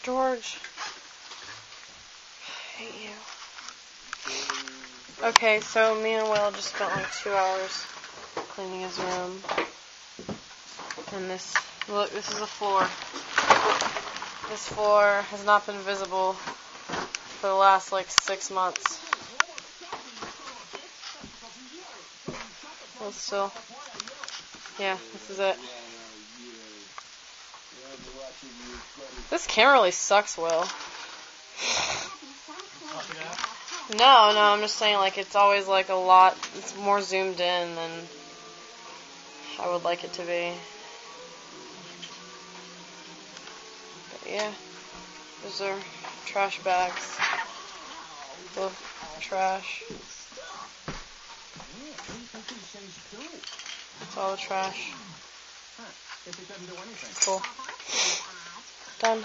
George. I hate you. Okay, so me and Will just spent like 2 hours cleaning his room. And look, this is the floor. This floor has not been visible for the last like 6 months. Well, still, yeah, this is it. This camera really sucks, Will. No, I'm just saying, like, it's always like a lot, it's more zoomed in than I would like it to be. But yeah, those are trash bags full of trash. It's all the trash. Cool. Done.